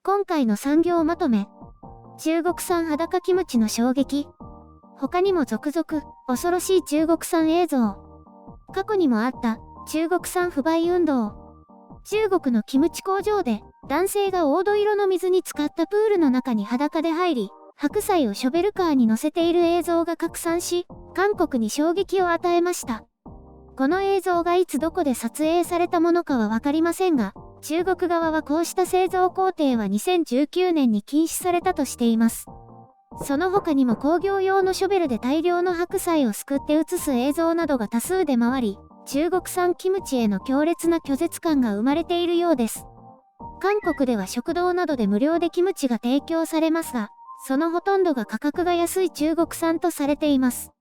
今回の産業まとめ。中国産裸キムチの衝撃。他にも続々、恐ろしい中国産映像。過去にもあった中国産不買運動。中国のキムチ工場で男性が黄土色の水に浸かったプールの中に裸で入り、白菜をショベルカーに乗せている映像が拡散し、韓国に衝撃を与えました。この映像がいつどこで撮影されたものかはわかりませんが、中国側はこうした製造工程は2019年に禁止されたとしています。その他にも工業用のショベルで大量の白菜をすくって写す映像などが多数出回り、中国産キムチへの強烈な拒絶感が生まれているようです。韓国では食堂などで無料でキムチが提供されますが、そのほとんどが価格が安い中国産とされています。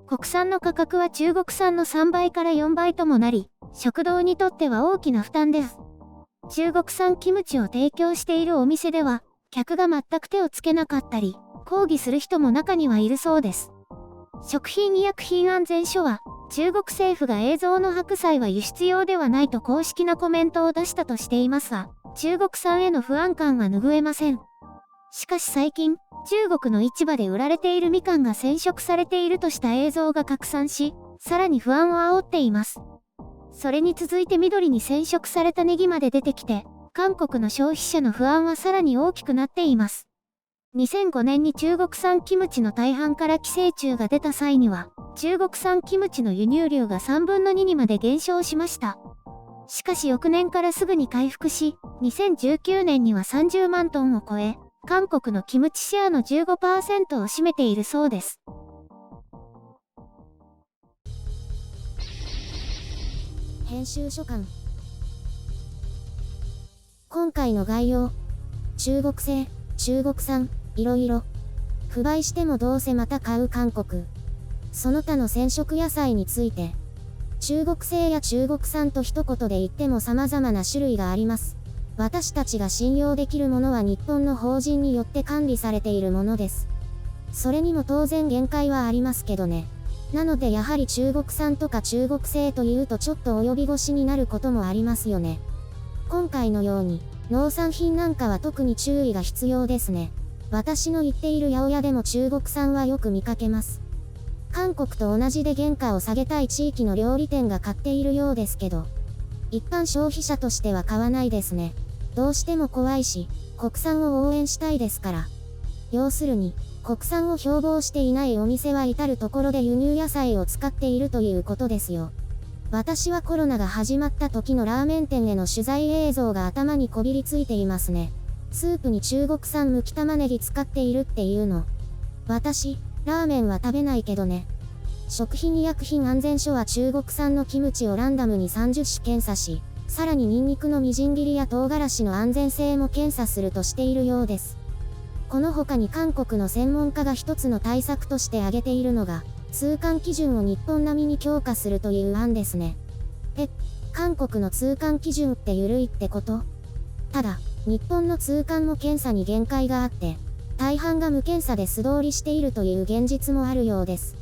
国産の価格は中国産の3倍から4倍ともなり、食堂にとっては大きな負担です。中国産キムチを提供しているお店では、客が全く手をつけなかったり、抗議する人も中にはいるそうです。食品医薬品安全所は、中国政府が映像の白菜は輸出用ではないと公式なコメントを出したとしていますが、中国産への不安感は拭えません。しかし最近、中国の市場で売られているみかんが染色されているとした映像が拡散し、さらに不安を煽っています。それに続いて緑に染色されたネギまで出てきて、韓国の消費者の不安はさらに大きくなっています。2005年に中国産キムチの大半から寄生虫が出た際には、中国産キムチの輸入量が3分の2にまで減少しました。しかし翌年からすぐに回復し、2019年には30万トンを超え、韓国のキムチシェアの 15% を占めているそうです。編集書簡。今回の概要。中国製、中国産、いろいろ。不買してもどうせまた買う韓国。その他の染色野菜について。中国製や中国産と一言で言っても様々な種類があります。私たちが信用できるものは日本の法人によって管理されているものです。それにも当然限界はありますけどね。なのでやはり中国産とか中国製というとちょっと及び腰になることもありますよね。今回のように農産品なんかは特に注意が必要ですね。私の言っている八百屋でも中国産はよく見かけます。韓国と同じで原価を下げたい地域の料理店が買っているようですけど、一般消費者としては買わないですね。どうしても怖いし、国産を応援したいですから。要するに、国産を標榜していないお店は至るところで輸入野菜を使っているということですよ。私はコロナが始まった時のラーメン店への取材映像が頭にこびりついていますね。スープに中国産むき玉ねぎ使っているっていうの。私、ラーメンは食べないけどね。食品医薬品安全所は中国産のキムチをランダムに30種検査し、さらにニンニクのみじん切りや唐辛子の安全性も検査するとしているようです。この他に韓国の専門家が一つの対策として挙げているのが、通関基準を日本並みに強化するという案ですね。韓国の通関基準って緩いってこと？ただ、日本の通関も検査に限界があって、大半が無検査で素通りしているという現実もあるようです。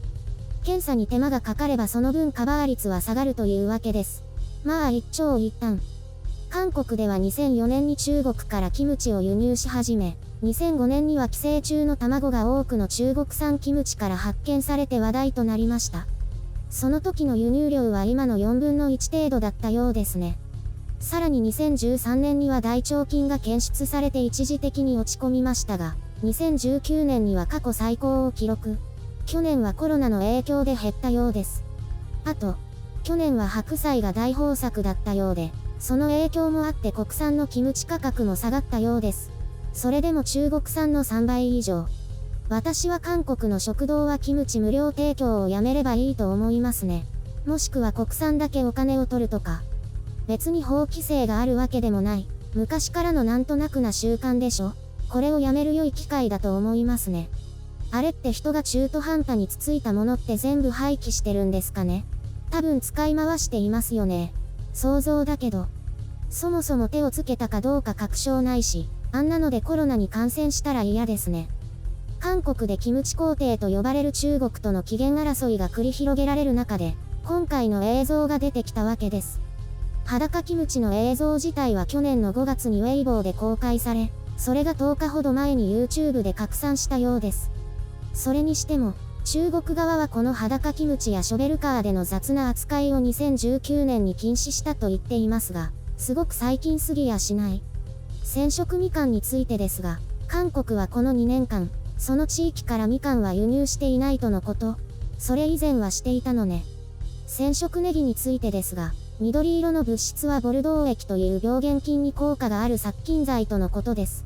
検査に手間がかかればその分カバー率は下がるというわけです。まあ一長一短。韓国では2004年に中国からキムチを輸入し始め、2005年には寄生虫の卵が多くの中国産キムチから発見されて話題となりました。その時の輸入量は今の4分の1程度だったようですね。さらに2013年には大腸菌が検出されて一時的に落ち込みましたが、2019年には過去最高を記録。去年はコロナの影響で減ったようです。あと、去年は白菜が大豊作だったようで、その影響もあって国産のキムチ価格も下がったようです。それでも中国産の3倍以上。私は韓国の食堂はキムチ無料提供をやめればいいと思いますね。もしくは国産だけお金を取るとか。別に法規制があるわけでもない。昔からのなんとなくな習慣でしょ。これをやめる良い機会だと思いますね。あれって人が中途半端につついたものって全部廃棄してるんですかね。多分使い回していますよね。想像だけど。そもそも手をつけたかどうか確証ないし、あんなのでコロナに感染したら嫌ですね。韓国でキムチ皇帝と呼ばれる中国との起源争いが繰り広げられる中で、今回の映像が出てきたわけです。裸キムチの映像自体は去年の5月にウェイボーで公開され、それが10日ほど前に YouTube で拡散したようです。それにしても、中国側はこの裸キムチやショベルカーでの雑な扱いを2019年に禁止したと言っていますが、すごく最近すぎやしない。染色みかんについてですが、韓国はこの2年間、その地域からみかんは輸入していないとのこと。それ以前はしていたのね。染色ネギについてですが、緑色の物質はボルドー液という病原菌に効果がある殺菌剤とのことです。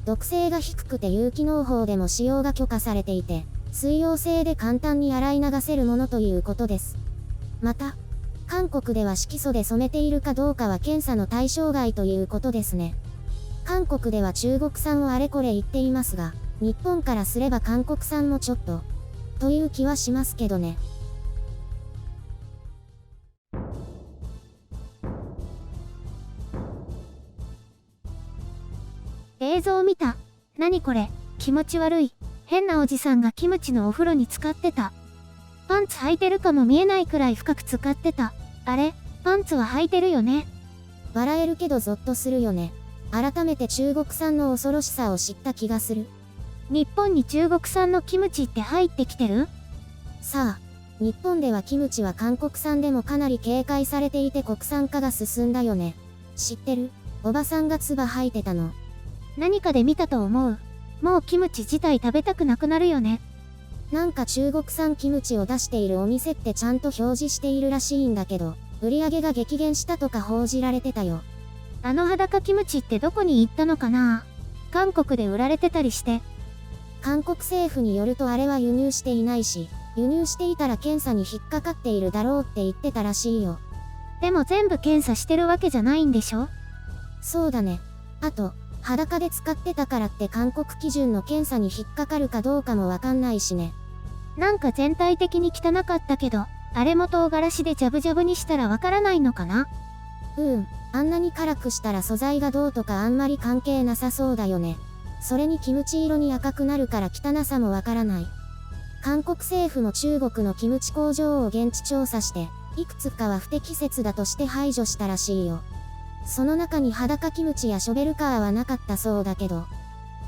毒性が低くて有機農法でも使用が許可されていて、水溶性で簡単に洗い流せるものということです。また、韓国では色素で染めているかどうかは検査の対象外ということですね。韓国では中国産をあれこれ言っていますが、日本からすれば韓国産もちょっと、という気はしますけどね。映像見た。何これ、気持ち悪い。変なおじさんがキムチのお風呂に浸かってた。パンツ履いてるかも見えないくらい深く浸かってた。あれ、パンツは履いてるよね。笑えるけどゾッとするよね。改めて中国産の恐ろしさを知った気がする。日本に中国産のキムチって入ってきてる？さあ、日本ではキムチは韓国産でもかなり警戒されていて国産化が進んだよね。知ってる？おばさんが唾吐いてたの。何かで見たと思う。もうキムチ自体食べたくなくなるよね。なんか中国産キムチを出しているお店ってちゃんと表示しているらしいんだけど、売り上げが激減したとか報じられてたよ。あの裸キムチってどこに行ったのかな？韓国で売られてたりして。韓国政府によるとあれは輸入していないし、輸入していたら検査に引っかかっているだろうって言ってたらしいよ。でも全部検査してるわけじゃないんでしょ？そうだね。あと、裸で使ってたからって韓国基準の検査に引っかかるかどうかもわかんないしね。なんか全体的に汚かったけど、あれも唐辛子でジャブジャブにしたらわからないのかな？あんなに辛くしたら素材がどうとかあんまり関係なさそうだよね。それにキムチ色に赤くなるから汚さもわからない。韓国政府も中国のキムチ工場を現地調査して、いくつかは不適切だとして排除したらしいよ。その中に裸キムチやショベルカーはなかったそうだけど。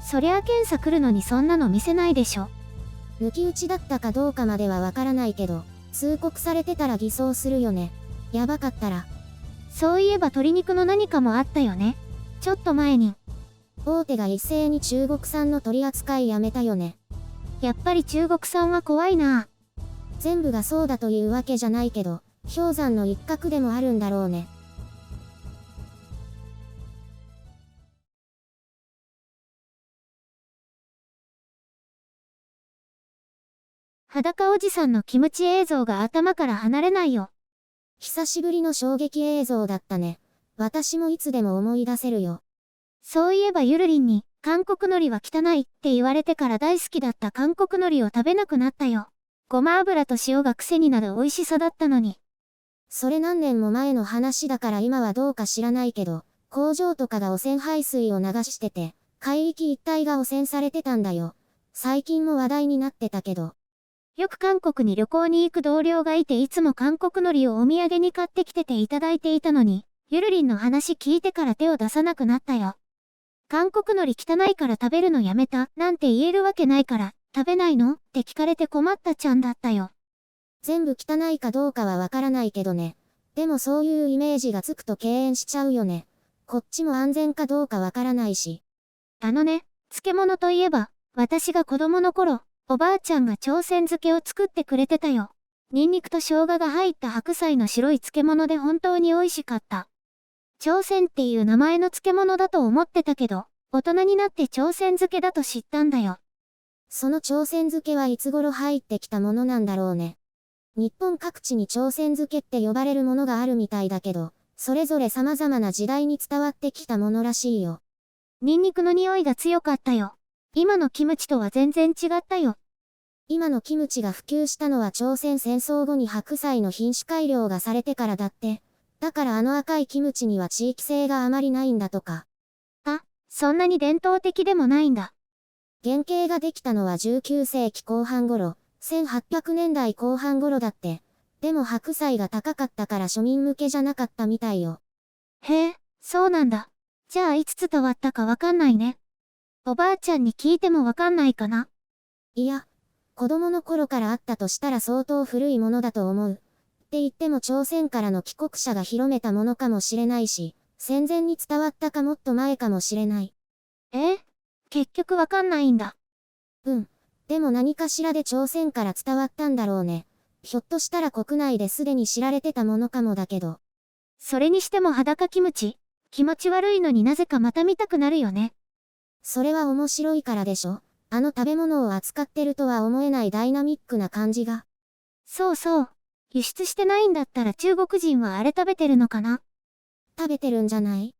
そりゃ検査来るのにそんなの見せないでしょ。抜き打ちだったかどうかまではわからないけど、通告されてたら偽装するよね。やばかったら。そういえば鶏肉の何かもあったよね。ちょっと前に。大手が一斉に中国産の取り扱いやめたよね。やっぱり中国産は怖いな。全部がそうだというわけじゃないけど、氷山の一角でもあるんだろうね。裸おじさんのキムチ映像が頭から離れないよ。久しぶりの衝撃映像だったね。私もいつでも思い出せるよ。そういえばゆるりんに、韓国海苔は汚いって言われてから大好きだった韓国海苔を食べなくなったよ。ごま油と塩が癖になる美味しさだったのに。それ何年も前の話だから今はどうか知らないけど、工場とかが汚染排水を流してて、海域一帯が汚染されてたんだよ。最近も話題になってたけど。よく韓国に旅行に行く同僚がいていつも韓国海苔をお土産に買ってきてていただいていたのに、ゆるりんの話聞いてから手を出さなくなったよ。韓国海苔汚いから食べるのやめたなんて言えるわけないから、食べないのって聞かれて困ったちゃんだったよ。全部汚いかどうかはわからないけどね。でもそういうイメージがつくと敬遠しちゃうよね。こっちも安全かどうかわからないし。漬物といえば、私が子供の頃、おばあちゃんが朝鮮漬けを作ってくれてたよ。ニンニクと生姜が入った白菜の白い漬物で本当に美味しかった。朝鮮っていう名前の漬物だと思ってたけど、大人になって朝鮮漬けだと知ったんだよ。その朝鮮漬けはいつ頃入ってきたものなんだろうね。日本各地に朝鮮漬けって呼ばれるものがあるみたいだけど、それぞれ様々な時代に伝わってきたものらしいよ。ニンニクの匂いが強かったよ。今のキムチとは全然違ったよ。今のキムチが普及したのは朝鮮戦争後に白菜の品種改良がされてからだって。だからあの赤いキムチには地域性があまりないんだとか。あ、そんなに伝統的でもないんだ。原型ができたのは19世紀後半頃、1800年代後半頃だって。でも白菜が高かったから庶民向けじゃなかったみたいよ。へえ、そうなんだ。じゃあいつ伝わったかわかんないね。おばあちゃんに聞いてもわかんないかな。いや、子供の頃からあったとしたら相当古いものだと思う。って言っても朝鮮からの帰国者が広めたものかもしれないし、戦前に伝わったかもっと前かもしれない。結局わかんないんだ。でも何かしらで朝鮮から伝わったんだろうね。ひょっとしたら国内ですでに知られてたものかもだけど。それにしても裸キムチ、気持ち悪いのになぜかまた見たくなるよね。それは面白いからでしょ。あの食べ物を扱ってるとは思えないダイナミックな感じが。そうそう。輸出してないんだったら中国人はあれ食べてるのかな。食べてるんじゃない？